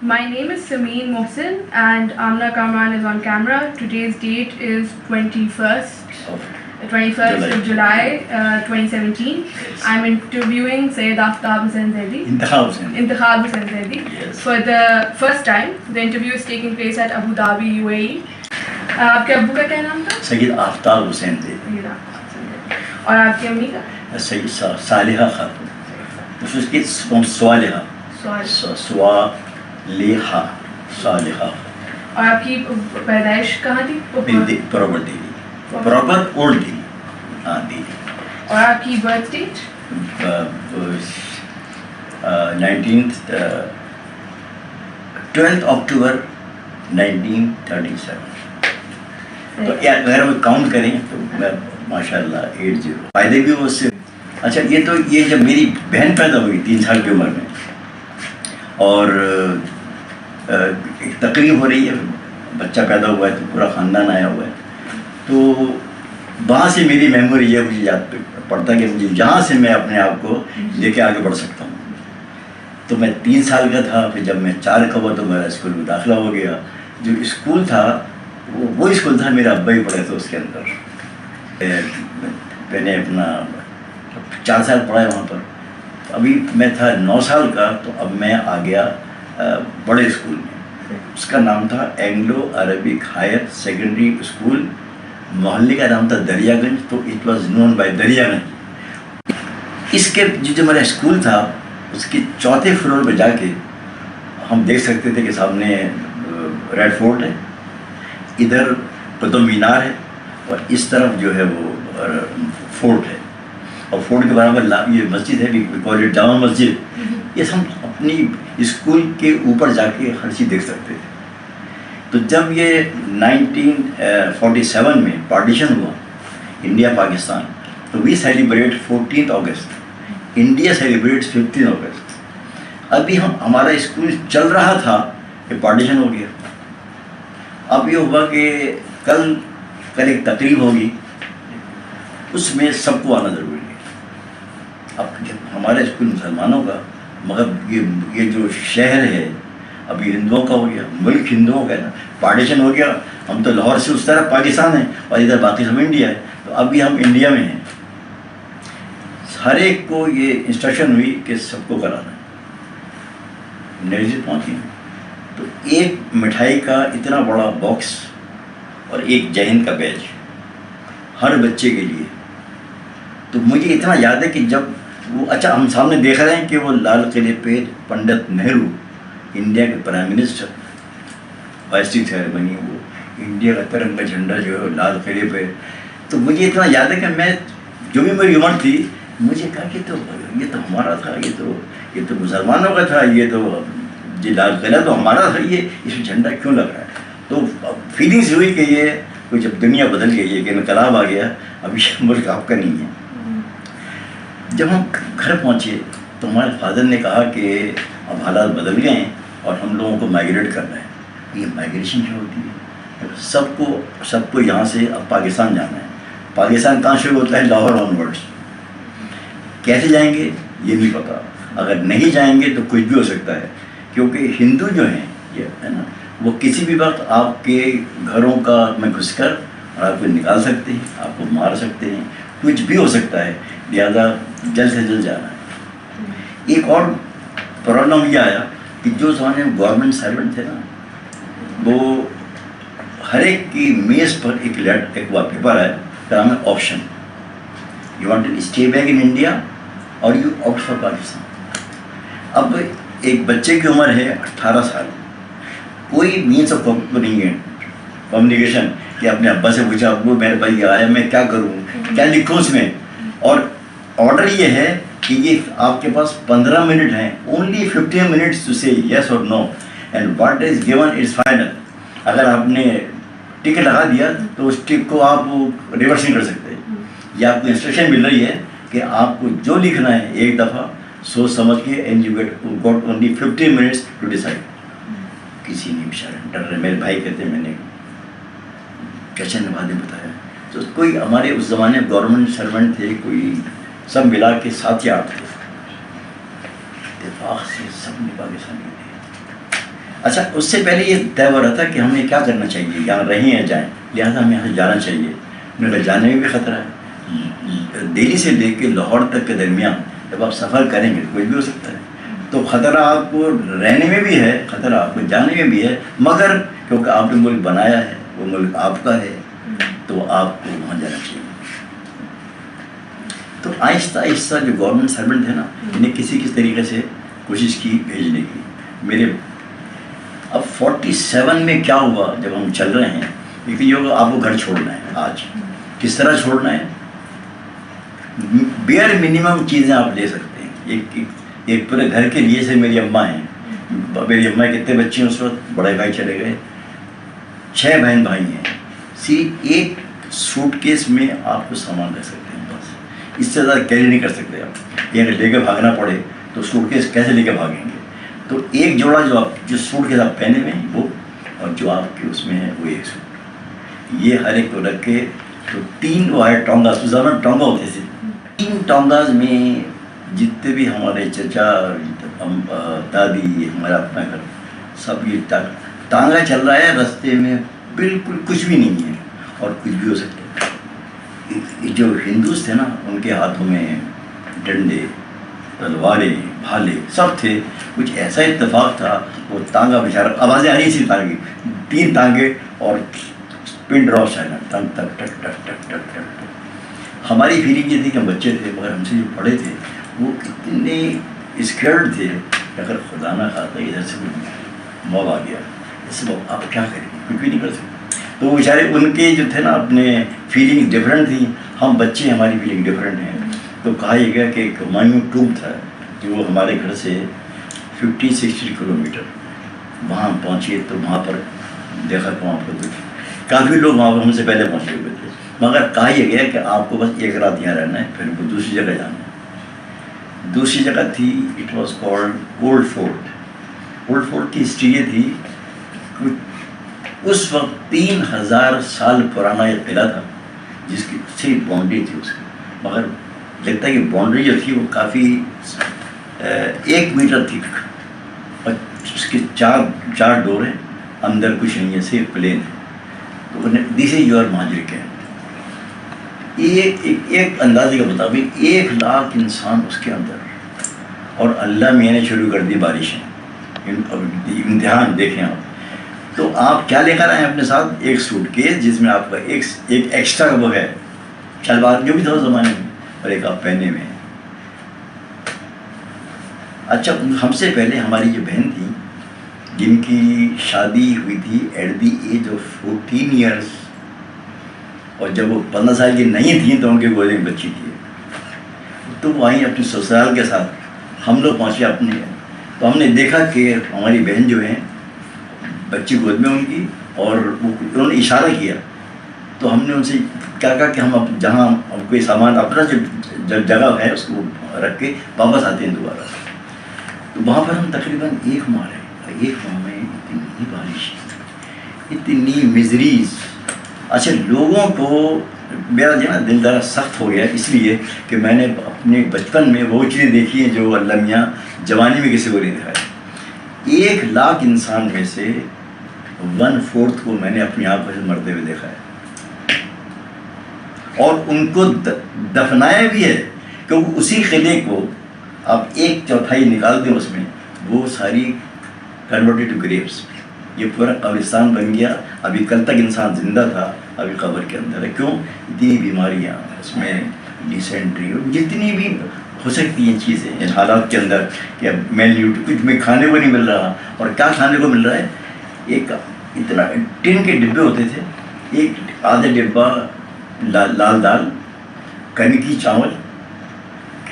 My name is Sameen Mohsin and Amna Kamran is on camera. Today's date is 21st of July 2017. I'm interviewing Syed Aftab Hussain Zaidi. Intikhab Hussain Zaidi. Yes. For the first time. The interview is taking place at Abu Dhabi, UAE. آپ کے ابو کا کیا نام تھا؟ سید آفتاب حسین زیدی. اور آپ کی امی کا؟ سید صالحہ خاتون. اس کی صالحہ صالحہ. اور آپ کی پیدائش کہاں تھی؟ Proper Delhi. Proper old Delhi. ہاں دہلی. اور آپ کی برتھ ڈیٹ؟ 12 اکتوبر 1937. تو اگر وہ کاؤنٹ کریں تو ماشاء اللہ 80 فائدے بھی اس سے. اچھا یہ جب میری بہن پیدا ہوئی 3 سال کی عمر میں اور ایک تقریب ہو رہی ہے, بچہ پیدا ہوا ہے تو پورا خاندان آیا ہوا ہے, تو وہاں سے میری میموری یہ مجھے یاد پڑتا ہے کہ مجھے جہاں سے میں اپنے آپ کو لے کے آگے بڑھ سکتا ہوں. تو میں 3 سال کا تھا, پھر جب میں 4 کا ہوا تو میرا اسکول میں داخلہ ہو گیا. جو اسکول تھا وہ اسکول تھا, میرا ابا ہی پڑھے تھے اس کے اندر. میں نے اپنا 4 سال پڑھا ہے وہاں پر. ابھی میں تھا 9 سال کا تو اب میں آ گیا بڑے اسکول میں. اس کا نام تھا Anglo Arabic higher secondary school. محلے کا نام تھا دریا گنج, تو it was known by Darya Ganj. اس کے جو میرا اسکول تھا اس کے 4تھے فلور پہ جا کے ہم دیکھ سکتے تھے کہ سامنے ریڈ فورٹ ہے, ادھر قطب مینار ہے, اور اس طرف جو ہے وہ فورٹ ہے, اور فورٹ کے برابر یہ مسجد ہے جامع مسجد. یہ ہم اپنی اسکول کے اوپر جا کے ہر چیز دیکھ سکتے تھے. تو جب یہ 1947 میں پارٹیشن ہوا انڈیا پاکستان, تو وی سیلیبریٹ 14 اگست, انڈیا سیلیبریٹس 15 اگست. ابھی ہمارا اسکول چل رہا تھا کہ پارٹیشن ہو گیا. اب یہ ہوا کہ کل ایک تقریب ہوگی, اس میں سب کو آنا ضروری ہے. اب ہمارا اسکول مسلمانوں کا, مگر یہ جو شہر ہے اب یہ ہندوؤں کا ہو گیا, ملک ہندوؤں کا ہے نا, پارٹیشن ہو گیا. ہم تو لاہور سے اس طرف پاکستان ہے اور ادھر باقی سب انڈیا ہے, تو ابھی ہم انڈیا میں ہیں. ہر ایک کو یہ انسٹرکشن ہوئی کہ سب کو کرانا ہے. نریز پہنچی تو ایک مٹھائی کا اتنا بڑا باکس اور ایک جے ہند کا بیج ہر بچے کے لیے. تو مجھے اتنا یاد ہے کہ جب وہ, اچھا ہم سامنے دیکھ رہے ہیں کہ وہ لال قلعے پہ پنڈت نہرو انڈیا کے پرائم منسٹر وائسٹی سیریمنی, وہ انڈیا کا ترنگا جھنڈا جو ہے لال قلعے پہ. تو مجھے اتنا یاد ہے کہ میں جو بھی میری عمر تھی مجھے کہا کہ یہ تو ہمارا تھا, یہ تو مسلمانوں کا تھا, یہ لال قلعہ تو ہمارا تھا, یہ اس میں جھنڈا کیوں لگ رہا ہے. تو فیلنگس ہوئی کہ یہ کوئی جب دنیا بدل گئی ہے, کہ انقلاب آ گیا, ابھی ملک آپ کا نہیں ہے. جب ہم گھر پہنچے تو ہمارے فادر نے کہا کہ اب حالات بدل گئے ہیں اور ہم لوگوں کو مائگریٹ کرنا ہے. یہ مائگریشن جو ہوتی ہے, سب کو یہاں سے اب پاکستان جانا ہے. پاکستان کہاں شروع ہوتا ہے؟ Lahore on words. کیسے جائیں گے یہ نہیں پتا. اگر نہیں جائیں گے تو کچھ بھی ہو سکتا ہے, کیونکہ ہندو جو ہیں یہ ہے نا, وہ کسی بھی وقت آپ کے گھروں کا میں گھس کر اور آپ کو نکال سکتے ہیں, آپ کو مار سکتے ہیں, کچھ بھی ہو سکتا ہے. لہٰذا جلد سے جلد جانا ہے. ایک اور پرابلم یہ آیا کہ جو زمانے میں گورنمنٹ سرونٹ تھے نا, وہ ہر ایک کی میز پر ایک پیپر ہے, نام ہے option. You want to stay back in India اور یو آپٹ فار پاکستان. اب ایک بچے کی عمر ہے 18 سال, کوئی مینس آف کمیونیکیشن کہ اپنے ابا سے پوچھا, ابو میرے بھائی آیا, میں کیا کروں, کیا لکھوں اس میں. اور آرڈر یہ ہے کہ یہ آپ کے پاس 15 منٹ ہیں, اونلی 15 منٹس ٹو سے یس اور no, and what is given is final. اگر آپ نے ٹک لگا دیا تو اس ٹک کو آپ ریورس نہیں کر سکتے. یہ آپ کو انسٹرکشن مل رہی ہے کہ آپ کو جو لکھنا ہے ایک دفعہ سوچ سمجھ کے, and you got only 15 minutes to decide. کسی نے بیچارے ڈر رہے, میرے بھائی کہتے ہیں میں نے کیسے نواد نے بتایا. تو کوئی ہمارے اس زمانے میں گورنمنٹ سروینٹ تھے, کوئی سب ملا کے 7 یا 8 تھے. اتفاق سے سب نے پاکستانی تھے. اچھا اس سے پہلے یہ طے ہو رہا تھا کہ ہمیں کیا کرنا چاہیے، یہاں رہیں یا جائیں، لہٰذا ہمیں یہاں سے جانا چاہیے. انہوں نے کہا جانے میں بھی خطرہ ہے، دہلی سے لے کے لاہور تک کے درمیان جب آپ سفر کریں گے کوئی بھی ہو سکتا ہے، تو خطرہ آپ کو رہنے میں بھی ہے، خطرہ آپ کو جانے میں بھی ہے، مگر کیونکہ آپ نے ملک بنایا ہے، وہ ملک آپ کا ہے، تو آپ کو وہاں جانا چاہیے. تو آہستہ آہستہ جو گورنمنٹ سرونٹ ہے نا، انہیں کسی طریقے سے کوشش کی بھیجنے کی. میرے اب 47 میں کیا ہوا جب ہم چل رہے ہیں، کیونکہ یہ آپ کو گھر چھوڑنا ہے. آج کس طرح چھوڑنا ہے؟ بیئر منیمم چیزیں آپ لے سکتے ہیں. ایک پورے گھر کے لیے سے میری اماں ہیں، میری اماں کتنے بچے ہیں اس وقت، بڑے بھائی چلے گئے، 6 بہن بھائی ہیں. ایک سوٹ کیس میں آپ کو سامان رکھ سکتے ہیں، بس اس سے زیادہ کیری نہیں کر سکتے آپ. یہ لے کے بھاگنا پڑے تو سوٹ کیس کیسے لے کے بھاگیں گے؟ تو ایک جوڑا جو سوٹ کے ساتھ پہنے ہوئے ہیں وہ، اور جو آپ کے اس میں ہے وہ ایک سوٹ، یہ ہر ایک کو رکھ کے. تو 3 وہ ہے ٹونگاز، اس زمانے ٹونگا ہوتے تھے. 3 ٹونگاز میں جتنے بھی ہمارے چچا، دادی، ہمارا اپنا گھر، سب یہ ٹانگا چل رہا ہے رستے میں، بالکل کچھ بھی نہیں ہے اور کچھ بھی ہو سکتا ہے. جو ہندوز تھے نا، ان کے ہاتھوں میں ڈنڈے، تلواریں، بھالے سب تھے. کچھ ایسا اتفاق تھا، وہ ٹانگا بیچارہ، آوازیں آ رہی تھی ٹانگے، 3 ٹانگے اور پن ڈراپ چلنا، ٹک ٹک ٹک ٹک ٹک ٹک ٹک. ہماری فیلنگ یہ تھی کہ ہم بچے تھے، مگر ہم سے جو پڑھے تھے وہ اتنے اسکیئرڈ تھے کہ اگر خدا نہ خواستہ ادھر سے کوئی موب آ گیا، اس سے آپ کیا کریں گے، کچھ بھی نہیں کر سکتے. تو وہ بیچارے ان کے جو تھے نا، اپنے فیلنگ ڈفرینٹ تھی، ہم بچے ہماری فیلنگ ڈفرینٹ ہیں. تو کہا یہ گیا کہ ایک ہمایوں ٹوب تھا جو ہمارے گھر سے 50-60 کلومیٹر، وہاں پہنچے. تو وہاں پر دیکھا کہ وہاں پر کافی لوگ وہاں پر ہم سے پہلے پہنچے ہوئے تھے، مگر کہا یہ گیا کہ آپ کو بس 1 رات یہاں رہنا ہے، پھر وہ دوسری جگہ جانا ہے. دوسری جگہ تھی، it was called old fort. Old fort کی ہسٹری یہ تھی، اس وقت 3000 سال پرانا یہ قلعہ تھا جس کی صرف باؤنڈری تھی اس کی، مگر لگتا ہے کہ باؤنڈری جو تھی وہ کافی 1 میٹر تھی، اور اس کے 4 ڈور ہیں، اندر کچھ نہیں ہے، صرف پلین ہے. تو دیس از یور مہاجر کیمپ. ایک اندازے کے مطابق 1 لاکھ انسان اس کے اندر، اور اللہ میاں نے شروع کر دی بارشیں، امتحان دیکھیں آپ. تو آپ کیا لے کر آئے ہیں اپنے ساتھ؟ ایک سوٹ کیس جس میں آپ کا ایک ایکسٹرا وہ ہے شلوار جو بھی تھا اس زمانے میں، اور ایک آپ پہنے میں. اچھا ہم سے پہلے ہماری جو بہن تھی جن کی شادی ہوئی تھی at the age of 14 years, اور جب وہ 15 سال کی نہیں تھیں تو ان کے گودے میں بچی تھی، تو وہ آئیں اپنے سسرال کے ساتھ. ہم لوگ پہنچے اپنے، تو ہم نے دیکھا کہ ہماری بہن جو ہیں بچی گود میں ان کی، اور انہوں نے اشارہ کیا. تو ہم نے ان سے کیا کہا کہ ہم جہاں کوئی سامان اپنا جو جگہ ہے اس کو رکھ کے واپس آتے ہیں دوبارہ. تو وہاں پر ہم تقریباً 1 ماہ رہے. 1 ماہ میں اتنی بارش، اتنی مزریز. اچھا لوگوں کو میرا جو ہے نا دل ذرا سخت ہو گیا، اس لیے کہ میں نے اپنے بچپن میں وہ چیزیں دیکھی ہیں جو اللہ میاں جوانی میں کسی کو نہیں دکھائی. 1 لاکھ انسان میں سے 1/4 کو میں نے اپنی آنکھوں سے مرتے ہوئے دیکھا ہے، اور ان کو دفنایا بھی ہے، کیونکہ اسی قلعے کو آپ 1/4 نکال دیں اس میں، وہ ساری کنورٹڈ ٹو گریوز. یہ پورا قبرستان بن گیا. ابھی کل تک انسان زندہ تھا، ابھی قبر کے اندر ہے. کیوں؟ اتنی بیماریاں اس میں، ڈیسینٹری، جتنی بھی ہو سکتی ہیں چیزیں ان حالات کے اندر، کہ میل نیوٹری، کچھ میں کھانے کو نہیں مل رہا. اور کیا کھانے کو مل رہا ہے؟ ایک اتنا ٹن کے ڈبے ہوتے تھے، ایک آدھا ڈبہ لال دال، کنکی چاول،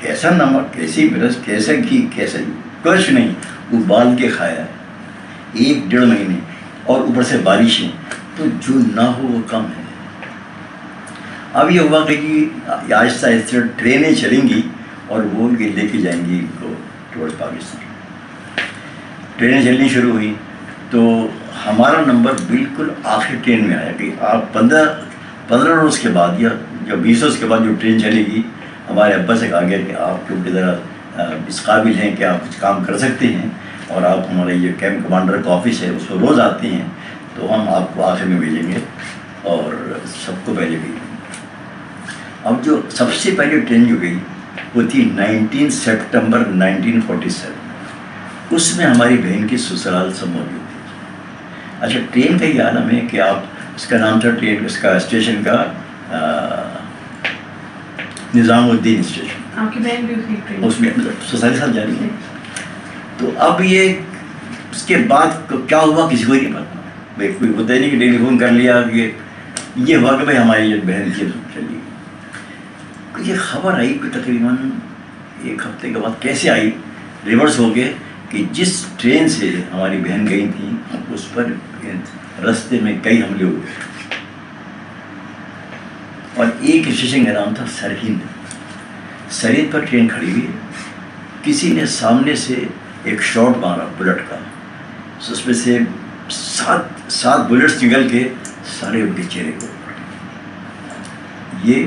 کیسا نمک، کیسی مرچ، کیسا گھی، کیسا کچھ نہیں، ابال کے کھایا ہے 1-1.5 مہینے، اور اوپر سے بارشیں. تو جو نہ ہو وہ کم ہے. اب یہ ہوا کہ آہستہ آہستہ ٹرینیں چلیں گی اور وہ لے کے جائیں گی ان کو ٹورڈ پاکستان. ٹرینیں چلنی شروع ہوئی تو ہمارا نمبر بالکل آخری ٹرین میں آیا کہ آپ 15 روز کے بعد یا 20 روز کے بعد جو ٹرین چلے گی، ہمارے ابا سے کہا گیا کہ آپ کیونکہ ذرا اس قابل ہیں کہ آپ کچھ کام کر سکتے ہیں، اور آپ ہمارے یہ کیمپ کمانڈر کا آفس ہے اس کو روز آتے ہیں، تو ہم آپ کو آخر میں بھیجیں گے اور سب کو پہلے بھیجیں گے۔ اب جو سب سے پہلے ٹرین جو گئی وہ تھی 19 سپٹمبر 1947، اس میں ہماری بہن کی سسرال سب موجود تھی۔ اچھا، ٹرین کا یہ عالم ہے کہ آپ، اس کا نام تھا ٹرین، اس کا اسٹیشن کا نظام الدین اسٹیشن، آپ کی بہن بھی اسی ٹرین اس میں سسرال ساتھ جا رہی ہے۔ تو اب یہ اس کے بعد کیا ہوا کسی کو ہی نہیں پتا، بھائی کوئی ہوتا ہی نہیں کہ ٹیلی فون کر لیا کہ یہ ہوا کہ بھائی ہماری یہ بہن کی چلی گئی۔ یہ خبر آئی کہ تقریباً ایک ہفتے کے بعد کیسے آئی، ریورس ہو کے، کہ جس ٹرین سے ہماری بہن گئی تھی اس پر رستے میں کئی حملے ہوئے، اور ایک اسٹیشن کا نام تھا سرہند۔ سرہند پر ٹرین کھڑی ہوئی ہے، کسی نے سامنے سے ایک شاٹ مارا بلٹ کا، اس میں سے سات بلٹس نکل کے سارے ان کے چہرے کو یہ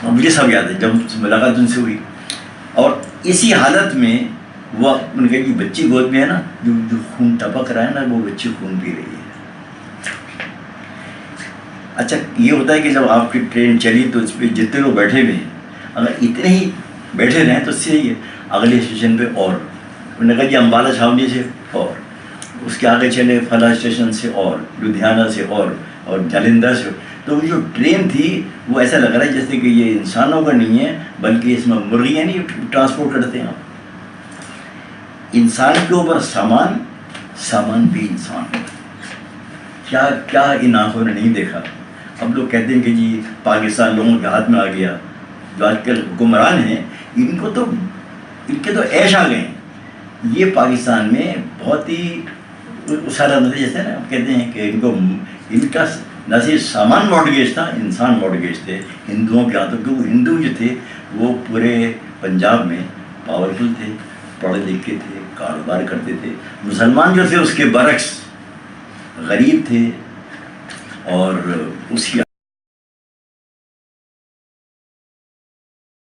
مجھے سب یاد ہے جب ملاقات ان سے ہوئی، اور اسی حالت میں وہ ان کی بچی گود میں ہے نا، جو خون ٹپک رہا ہے نا، وہ بچی خون پی رہی ہے۔ اچھا، یہ ہوتا ہے کہ جب آپ کی ٹرین چلی تو اس پہ جتنے لوگ بیٹھے ہوئے ہیں، اگر اتنے ہی بیٹھے رہیں تو اس سے یہ اگلے اسٹیشن پہ، اور انہوں نے کہا کہ امبالہ چھاونی سے، اور اس کے آگے چلے فلاں اسٹیشن سے، اور لدھیانہ سے، اور جالندھر سے۔ تو وہ جو ٹرین تھی وہ ایسا لگ رہا ہے جیسے کہ یہ انسانوں کا نہیں ہے، بلکہ اس میں مرغیاں نہیں ٹرانسپورٹ کرتے ہیں آپ، انسان کے اوپر سامان، سامان بھی انسان۔ کیا ان آنکھوں نے نہیں دیکھا۔ اب لوگ کہتے ہیں کہ جی پاکستان لوگوں کے ہاتھ میں آ گیا، جو آج کل حکمران ہیں ان کے تو عیش آ گئے ہیں۔ یہ پاکستان میں بہت ہی اسارہ نظر، جیسے نا کہتے ہیں کہ ان کا نہ صرف سامان مارٹگیج تھا، انسان مارٹگیج تھے ہندوؤں کے ہاتھوں، کیونکہ ہندو جو تھے وہ پورے پنجاب میں پاورفل تھے، پڑھے لکھے تھے، کاروبار کرتے تھے۔ مسلمان جو تھے اس کے برعکس غریب تھے، اور اس کی